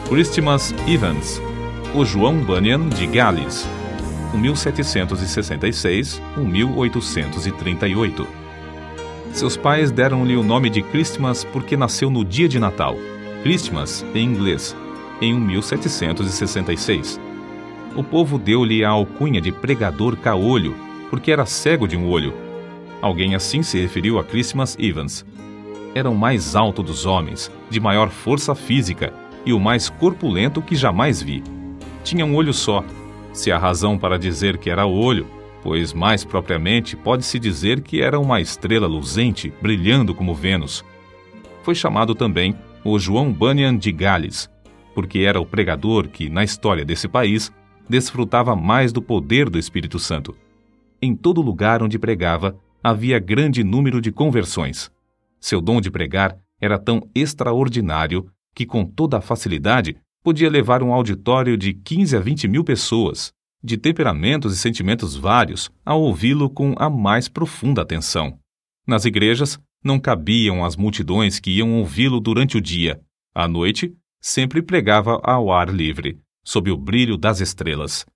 Christmas Evans, o João Bunyan de Gales, 1766–1838. Seus pais deram-lhe o nome de Christmas porque nasceu no dia de Natal, Christmas em inglês, em 1766. O povo deu-lhe a alcunha de pregador caolho, porque era cego de um olho. Alguém assim se referiu a Christmas Evans. Era o mais alto dos homens, de maior força física e o mais corpulento que jamais vi. Tinha um olho só, se há razão para dizer que era olho, pois mais propriamente pode-se dizer que era uma estrela luzente, brilhando como Vênus. Foi chamado também o João Bunyan de Gales, porque era o pregador que, na história desse país, desfrutava mais do poder do Espírito Santo. Em todo lugar onde pregava, havia grande número de conversões. Seu dom de pregar era tão extraordinário que, com toda a facilidade, podia levar um auditório de 15 a 20 mil pessoas, de temperamentos e sentimentos vários, a ouvi-lo com a mais profunda atenção. Nas igrejas, não cabiam as multidões que iam ouvi-lo durante o dia. À noite, sempre pregava ao ar livre, sob o brilho das estrelas.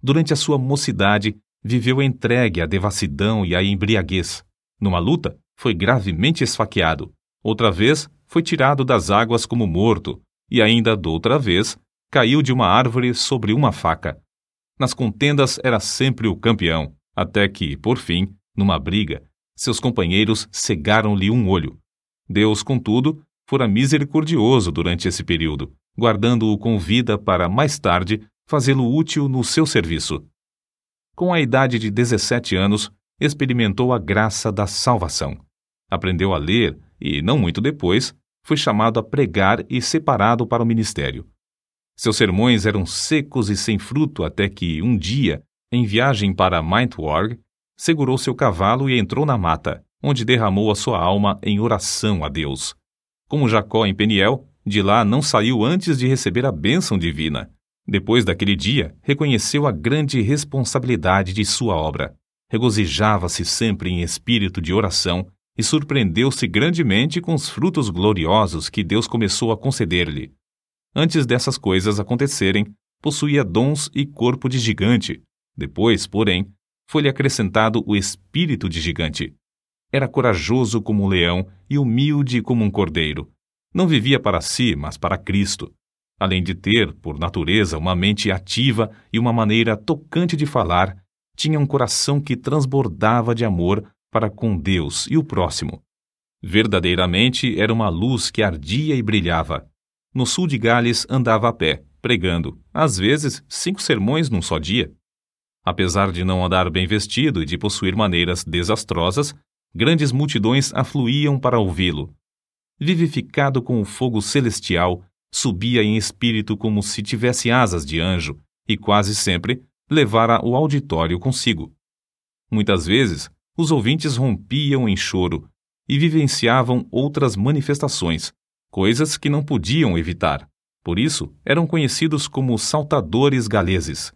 Durante a sua mocidade, viveu entregue à devassidão e à embriaguez. Numa luta, foi gravemente esfaqueado. Outra vez, foi tirado das águas como morto, e ainda doutra vez, caiu de uma árvore sobre uma faca. Nas contendas era sempre o campeão, até que, por fim, numa briga, seus companheiros cegaram-lhe um olho. Deus, contudo, fora misericordioso durante esse período, guardando-o com vida para, mais tarde, fazê-lo útil no seu serviço. Com a idade de 17 anos, experimentou a graça da salvação. Aprendeu a ler e, não muito depois, foi chamado a pregar e separado para o ministério. Seus sermões eram secos e sem fruto até que, um dia, em viagem para Maintwaร์g, segurou seu cavalo e entrou na mata, onde derramou a sua alma em oração a Deus. Como Jacó em Peniel, de lá não saiu antes de receber a bênção divina. Depois daquele dia, reconheceu a grande responsabilidade de sua obra. Regozijava-se sempre em espírito de oração e surpreendeu-se grandemente com os frutos gloriosos que Deus começou a conceder-lhe. Antes dessas coisas acontecerem, possuía dons e corpo de gigante. Depois, porém, foi-lhe acrescentado o espírito de gigante. Era corajoso como um leão e humilde como um cordeiro. Não vivia para si, mas para Cristo. Além de ter, por natureza, uma mente ativa e uma maneira tocante de falar, tinha um coração que transbordava de amor para com Deus e o próximo. Verdadeiramente era uma luz que ardia e brilhava. No sul de Gales andava a pé, pregando, às vezes 5 sermões num só dia. Apesar de não andar bem vestido e de possuir maneiras desastrosas, grandes multidões afluíam para ouvi-lo. Vivificado com o fogo celestial, subia em espírito como se tivesse asas de anjo e quase sempre levara o auditório consigo. Muitas vezes, os ouvintes rompiam em choro e vivenciavam outras manifestações, coisas que não podiam evitar. Por isso, eram conhecidos como saltadores galeses.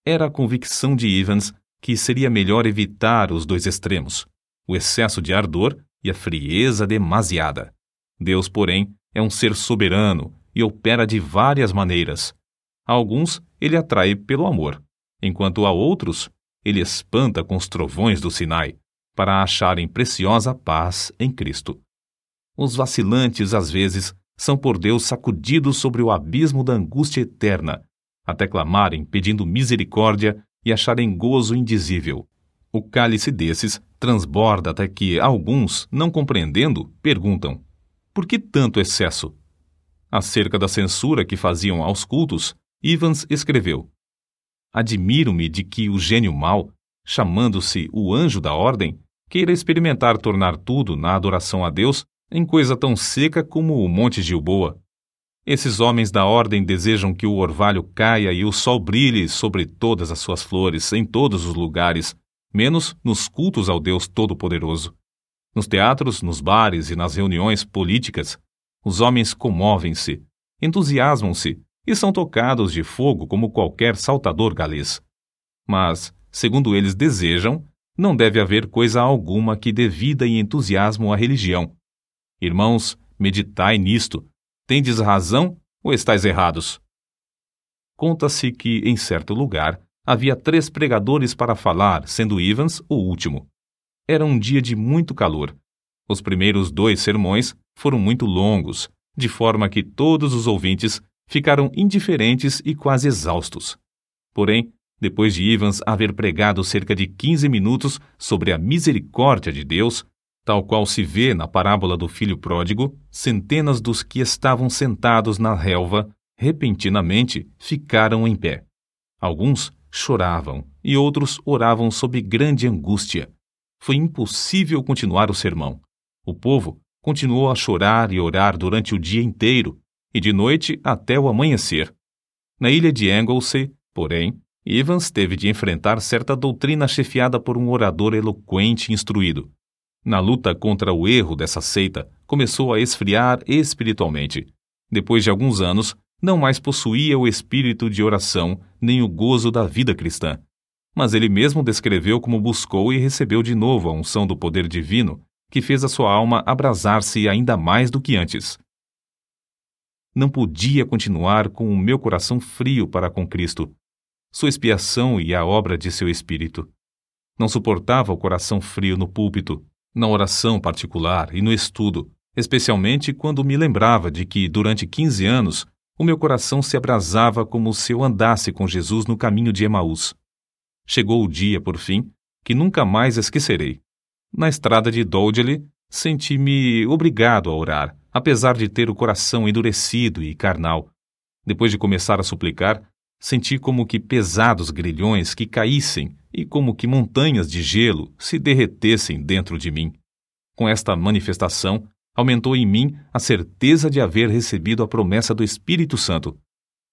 Era a convicção de Evans que seria melhor evitar os 2 extremos, o excesso de ardor e a frieza demasiada. Deus, porém, é um ser soberano e opera de várias maneiras. A alguns, ele atrai pelo amor, enquanto a outros, ele espanta com os trovões do Sinai, para acharem preciosa paz em Cristo. Os vacilantes, às vezes, são por Deus sacudidos sobre o abismo da angústia eterna, até clamarem pedindo misericórdia e acharem gozo indizível. O cálice desses transborda até que alguns, não compreendendo, perguntam: por que tanto excesso? Acerca da censura que faziam aos cultos, Evans escreveu: admiro-me de que o gênio mau, chamando-se o anjo da ordem, queira experimentar tornar tudo na adoração a Deus em coisa tão seca como o Monte Gilboa. Esses homens da ordem desejam que o orvalho caia e o sol brilhe sobre todas as suas flores, em todos os lugares, menos nos cultos ao Deus Todo-Poderoso. Nos teatros, nos bares e nas reuniões políticas, os homens comovem-se, entusiasmam-se e são tocados de fogo como qualquer saltador galês. Mas, segundo eles desejam, não deve haver coisa alguma que dê vida e entusiasmo à religião. Irmãos, meditai nisto. Tendes razão ou estáis errados? Conta-se que, em certo lugar, havia 3 pregadores para falar, sendo Evans o último. Era um dia de muito calor. Os primeiros 2 sermões foram muito longos, de forma que todos os ouvintes ficaram indiferentes e quase exaustos. Porém, depois de Evans haver pregado cerca de 15 minutos sobre a misericórdia de Deus, tal qual se vê na parábola do filho pródigo, centenas dos que estavam sentados na relva, repentinamente, ficaram em pé. Alguns choravam e outros oravam sob grande angústia. Foi impossível continuar o sermão. O povo continuou a chorar e orar durante o dia inteiro, e de noite até o amanhecer. Na ilha de Anglesey, porém, Evans teve de enfrentar certa doutrina chefiada por um orador eloquente e instruído. Na luta contra o erro dessa seita, começou a esfriar espiritualmente. Depois de alguns anos, não mais possuía o espírito de oração nem o gozo da vida cristã. Mas ele mesmo descreveu como buscou e recebeu de novo a unção do poder divino, que fez a sua alma abrasar-se ainda mais do que antes. Não podia continuar com o meu coração frio para com Cristo, sua expiação e a obra de seu Espírito. Não suportava o coração frio no púlpito, na oração particular e no estudo, especialmente quando me lembrava de que, durante 15 anos, o meu coração se abrasava como se eu andasse com Jesus no caminho de Emaús. Chegou o dia, por fim, que nunca mais esquecerei. Na estrada de Dowdley, senti-me obrigado a orar, apesar de ter o coração endurecido e carnal. Depois de começar a suplicar, senti como que pesados grilhões que caíssem e como que montanhas de gelo se derretessem dentro de mim. Com esta manifestação, aumentou em mim a certeza de haver recebido a promessa do Espírito Santo.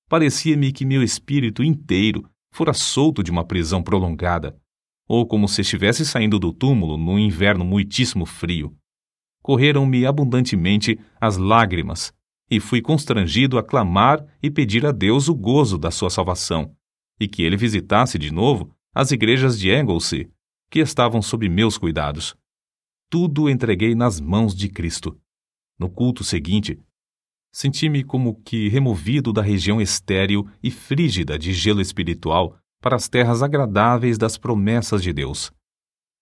Parecia-me que meu espírito inteiro fora solto de uma prisão prolongada, ou como se estivesse saindo do túmulo num inverno muitíssimo frio. Correram-me abundantemente as lágrimas, e fui constrangido a clamar e pedir a Deus o gozo da sua salvação, e que ele visitasse de novo as igrejas de Anglesey, que estavam sob meus cuidados. Tudo entreguei nas mãos de Cristo. No culto seguinte, senti-me como que removido da região estéril e frígida de gelo espiritual para as terras agradáveis das promessas de Deus.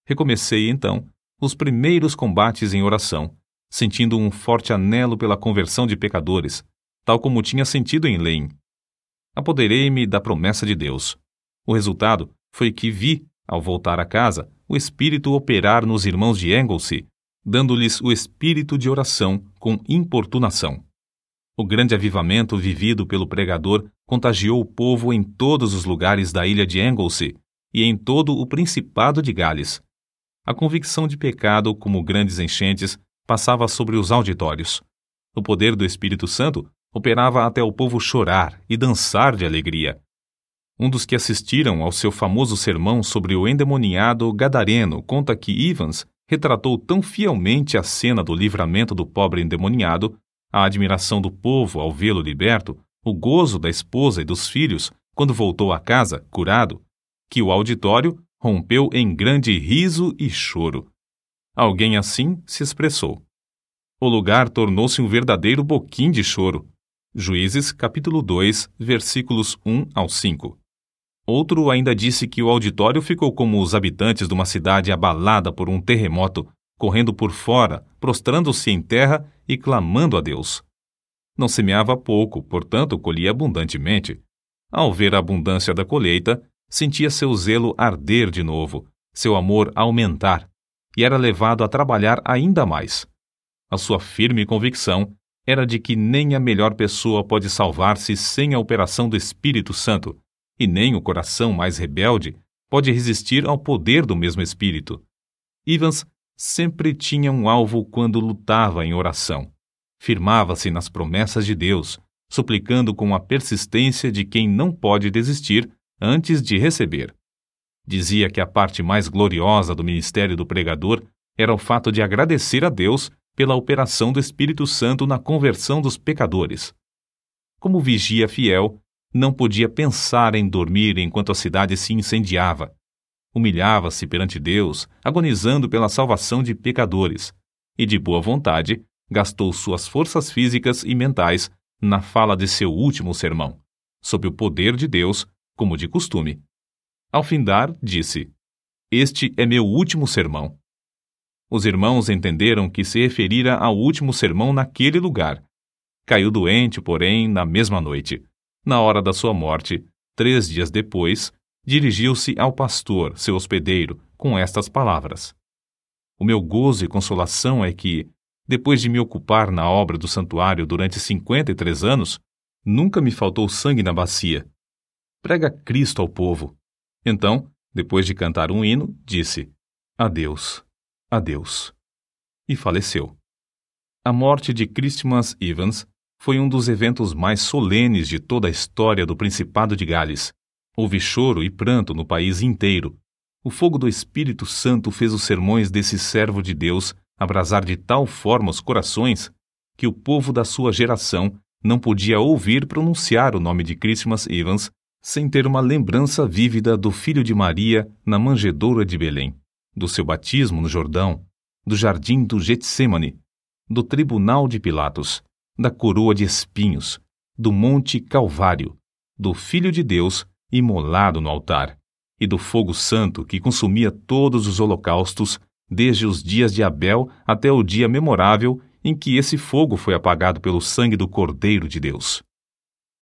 Recomecei, então, os primeiros combates em oração, sentindo um forte anelo pela conversão de pecadores, tal como tinha sentido em Lane. Apoderei-me da promessa de Deus. O resultado foi que vi, ao voltar a casa, o Espírito operar nos irmãos de Anglesey, dando-lhes o espírito de oração com importunação. O grande avivamento vivido pelo pregador contagiou o povo em todos os lugares da ilha de Anglesey e em todo o Principado de Gales. A convicção de pecado, como grandes enchentes, passava sobre os auditórios. O poder do Espírito Santo operava até o povo chorar e dançar de alegria. Um dos que assistiram ao seu famoso sermão sobre o endemoniado gadareno conta que Evans retratou tão fielmente a cena do livramento do pobre endemoniado, a admiração do povo ao vê-lo liberto, o gozo da esposa e dos filhos quando voltou a casa, curado, que o auditório rompeu em grande riso e choro. Alguém assim se expressou. O lugar tornou-se um verdadeiro boquim de choro. Juízes, capítulo 2, versículos 1 ao 5. Outro ainda disse que o auditório ficou como os habitantes de uma cidade abalada por um terremoto, correndo por fora, prostrando-se em terra e clamando a Deus. Não semeava pouco, portanto colhia abundantemente. Ao ver a abundância da colheita, sentia seu zelo arder de novo, seu amor aumentar, e era levado a trabalhar ainda mais. A sua firme convicção era de que nem a melhor pessoa pode salvar-se sem a operação do Espírito Santo, e nem o coração mais rebelde pode resistir ao poder do mesmo Espírito. Evans sempre tinha um alvo quando lutava em oração. Firmava-se nas promessas de Deus, suplicando com a persistência de quem não pode desistir antes de receber. Dizia que a parte mais gloriosa do ministério do pregador era o fato de agradecer a Deus pela operação do Espírito Santo na conversão dos pecadores. Como vigia fiel, não podia pensar em dormir enquanto a cidade se incendiava. Humilhava-se perante Deus, agonizando pela salvação de pecadores, e de boa vontade gastou suas forças físicas e mentais na fala de seu último sermão, sob o poder de Deus, como de costume. Ao findar, disse: "Este é meu último sermão." Os irmãos entenderam que se referira ao último sermão naquele lugar. Caiu doente, porém, na mesma noite. Na hora da sua morte, 3 dias depois, dirigiu-se ao pastor, seu hospedeiro, com estas palavras: "O meu gozo e consolação é que, depois de me ocupar na obra do santuário durante 53 anos, nunca me faltou sangue na bacia. Prega Cristo ao povo." Então, depois de cantar um hino, disse: "Adeus, adeus." E faleceu. A morte de Christmas Evans foi um dos eventos mais solenes de toda a história do Principado de Gales. Houve choro e pranto no país inteiro. O fogo do Espírito Santo fez os sermões desse servo de Deus abrasar de tal forma os corações que o povo da sua geração não podia ouvir pronunciar o nome de Christmas Evans sem ter uma lembrança vívida do filho de Maria na manjedoura de Belém, do seu batismo no Jordão, do jardim do Getsêmani, do tribunal de Pilatos, da coroa de espinhos, do Monte Calvário, do Filho de Deus imolado no altar, e do fogo santo que consumia todos os holocaustos, desde os dias de Abel até o dia memorável em que esse fogo foi apagado pelo sangue do Cordeiro de Deus.